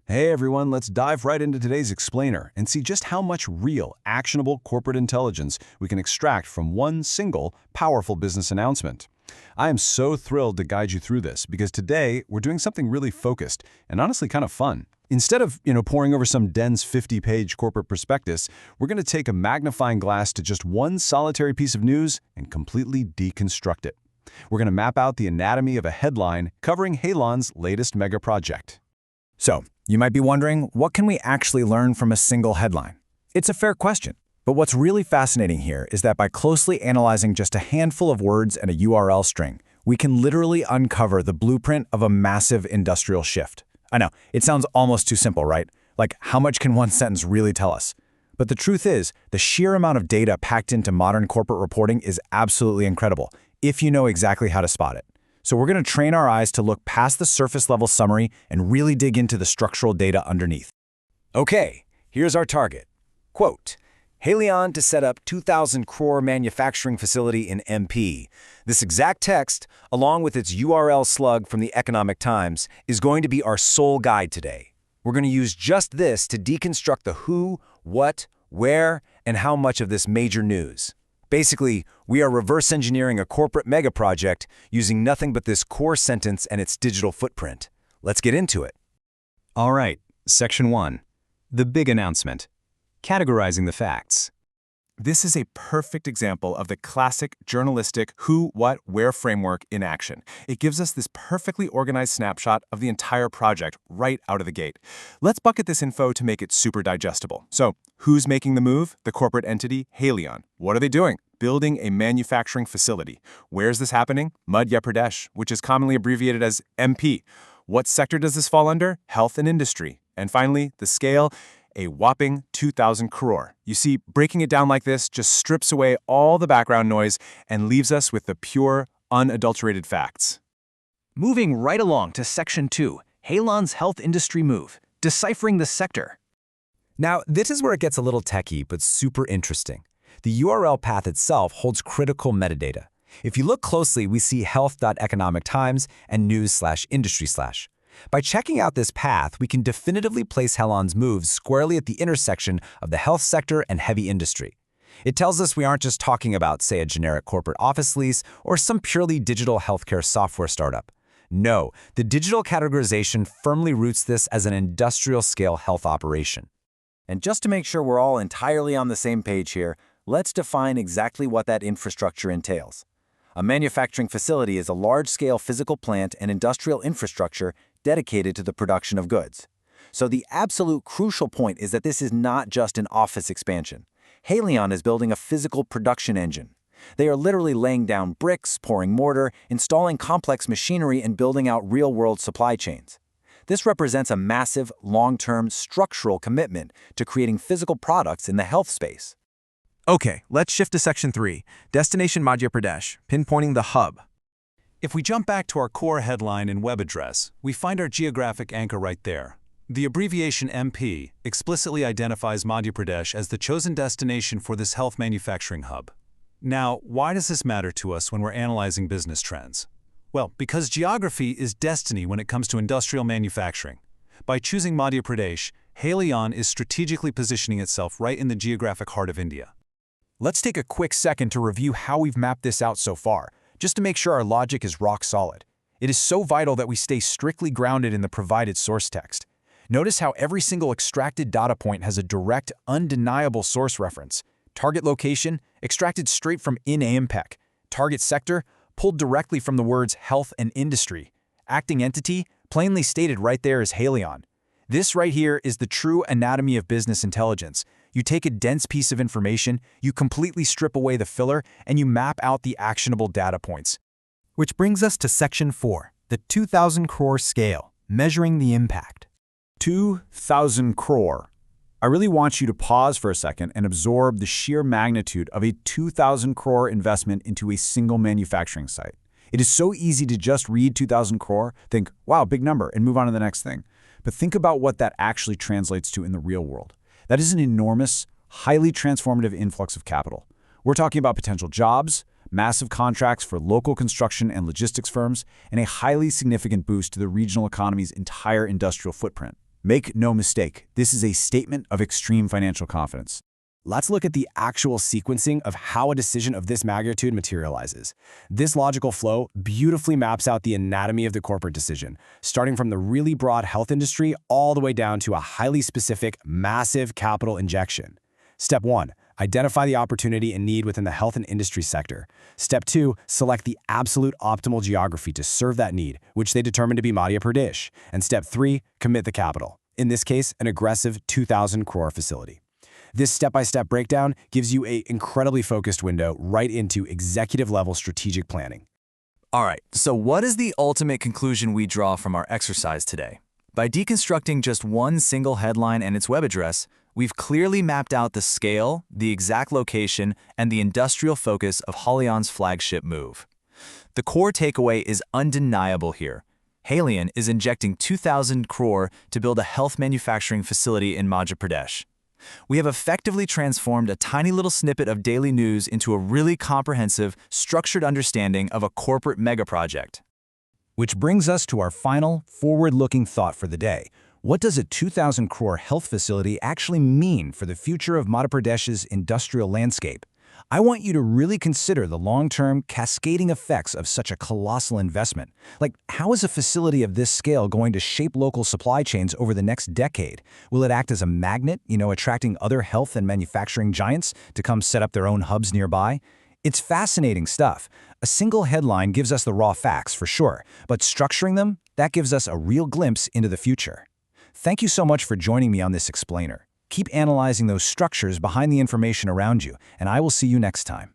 Hey everyone, let's dive right into today's explainer and see just how much real, actionable corporate intelligence we can extract from one single, powerful business announcement. I am so thrilled to guide you through this because today we're doing something really focused and honestly kind of fun. Instead of, poring over some dense 50-page corporate prospectus, we're going to take a magnifying glass to just one solitary piece of news and completely deconstruct it. We're going to map out the anatomy of a headline covering Haleon's latest megaproject. So, you might be wondering, what can we actually learn from a single headline? It's a fair question, but what's really fascinating here is that by closely analyzing just a handful of words and a URL string, we can literally uncover the blueprint of a massive industrial shift. I know, it sounds almost too simple, right? Like, how much can one sentence really tell us? But the truth is, the sheer amount of data packed into modern corporate reporting is absolutely incredible, if you know exactly how to spot it. So we're going to train our eyes to look past the surface-level summary and really dig into the structural data underneath. Okay, here's our target. Quote, Haleon to set up 2,000 crore manufacturing facility in MP. This exact text, along with its URL slug from the Economic Times, is going to be our sole guide today. We're going to use just this to deconstruct the who, what, where, and how much of this major news. Basically, we are reverse engineering a corporate megaproject using nothing but this core sentence and its digital footprint. Let's get into it. All right, Section 1. The big announcement. Categorizing the facts. This is a perfect example of the classic journalistic who, what, where framework in action. It gives us this perfectly organized snapshot of the entire project right out of the gate. Let's bucket this info to make it super digestible. So, who's making the move? The corporate entity, Haleon. What are they doing? Building a manufacturing facility. Where's this happening? Madhya Pradesh, which is commonly abbreviated as MP. What sector does this fall under? Health and industry. And finally, the scale, a whopping 2,000 crore. You see, breaking it down like this just strips away all the background noise and leaves us with the pure, unadulterated facts. Moving right along to Section 2, Haleon's health industry move, deciphering the sector. Now, this is where it gets a little techy, but super interesting. The URL path itself holds critical metadata. If you look closely, we see health.economictimes and news/industry/. By checking out this path, we can definitively place Haleon's moves squarely at the intersection of the health sector and heavy industry. It tells us we aren't just talking about, say, a generic corporate office lease or some purely digital healthcare software startup. No, the digital categorization firmly roots this as an industrial-scale health operation. And just to make sure we're all entirely on the same page here, let's define exactly what that infrastructure entails. A manufacturing facility is a large-scale physical plant and industrial infrastructure dedicated to the production of goods. So the absolute crucial point is that this is not just an office expansion. Haleon is building a physical production engine. They are literally laying down bricks, pouring mortar, installing complex machinery, and building out real-world supply chains. This represents a massive, long-term, structural commitment to creating physical products in the health space. Okay, let's shift to Section 3, Destination Madhya Pradesh, pinpointing the hub. If we jump back to our core headline and web address, we find our geographic anchor right there. The abbreviation MP explicitly identifies Madhya Pradesh as the chosen destination for this health manufacturing hub. Now, why does this matter to us when we're analyzing business trends? Well, because geography is destiny when it comes to industrial manufacturing. By choosing Madhya Pradesh, Haleon is strategically positioning itself right in the geographic heart of India. Let's take a quick second to review how we've mapped this out so far, just to make sure our logic is rock solid. It is so vital that we stay strictly grounded in the provided source text. Notice how every single extracted data point has a direct, undeniable source reference. Target location, extracted straight from INAMPEC. Target sector, pulled directly from the words health and industry. Acting entity, plainly stated right there is Haleon. This right here is the true anatomy of business intelligence. You take a dense piece of information, you completely strip away the filler, and you map out the actionable data points. Which brings us to Section 4, the 2,000 crore scale, measuring the impact. 2,000 crore. I really want you to pause for a second and absorb the sheer magnitude of a 2,000 crore investment into a single manufacturing site. It is so easy to just read 2,000 crore, think, wow, big number, and move on to the next thing. But think about what that actually translates to in the real world. That is an enormous, highly transformative influx of capital. We're talking about potential jobs, massive contracts for local construction and logistics firms, and a highly significant boost to the regional economy's entire industrial footprint. Make no mistake, this is a statement of extreme financial confidence. Let's look at the actual sequencing of how a decision of this magnitude materializes. This logical flow beautifully maps out the anatomy of the corporate decision, starting from the really broad health industry all the way down to a highly specific, massive capital injection. Step 1. Identify the opportunity and need within the health and industry sector. Step 2. Select the absolute optimal geography to serve that need, which they determine to be Madhya Pradesh. And Step 3. Commit the capital. In this case, an aggressive 2,000 crore facility. This step-by-step breakdown gives you an incredibly focused window right into executive-level strategic planning. All right, so what is the ultimate conclusion we draw from our exercise today? By deconstructing just one single headline and its web address, we've clearly mapped out the scale, the exact location, and the industrial focus of Haleon's flagship move. The core takeaway is undeniable here. Haleon is injecting 2,000 crore to build a health manufacturing facility in Madhya Pradesh. We have effectively transformed a tiny little snippet of daily news into a really comprehensive, structured understanding of a corporate megaproject. Which brings us to our final, forward-looking thought for the day. What does a 2,000 crore health facility actually mean for the future of Madhya Pradesh's industrial landscape? I want you to really consider the long-term, cascading effects of such a colossal investment. Like, how is a facility of this scale going to shape local supply chains over the next decade? Will it act as a magnet, attracting other health and manufacturing giants to come set up their own hubs nearby? It's fascinating stuff. A single headline gives us the raw facts, for sure, but structuring them, that gives us a real glimpse into the future. Thank you so much for joining me on this explainer. Keep analyzing those structures behind the information around you, and I will see you next time.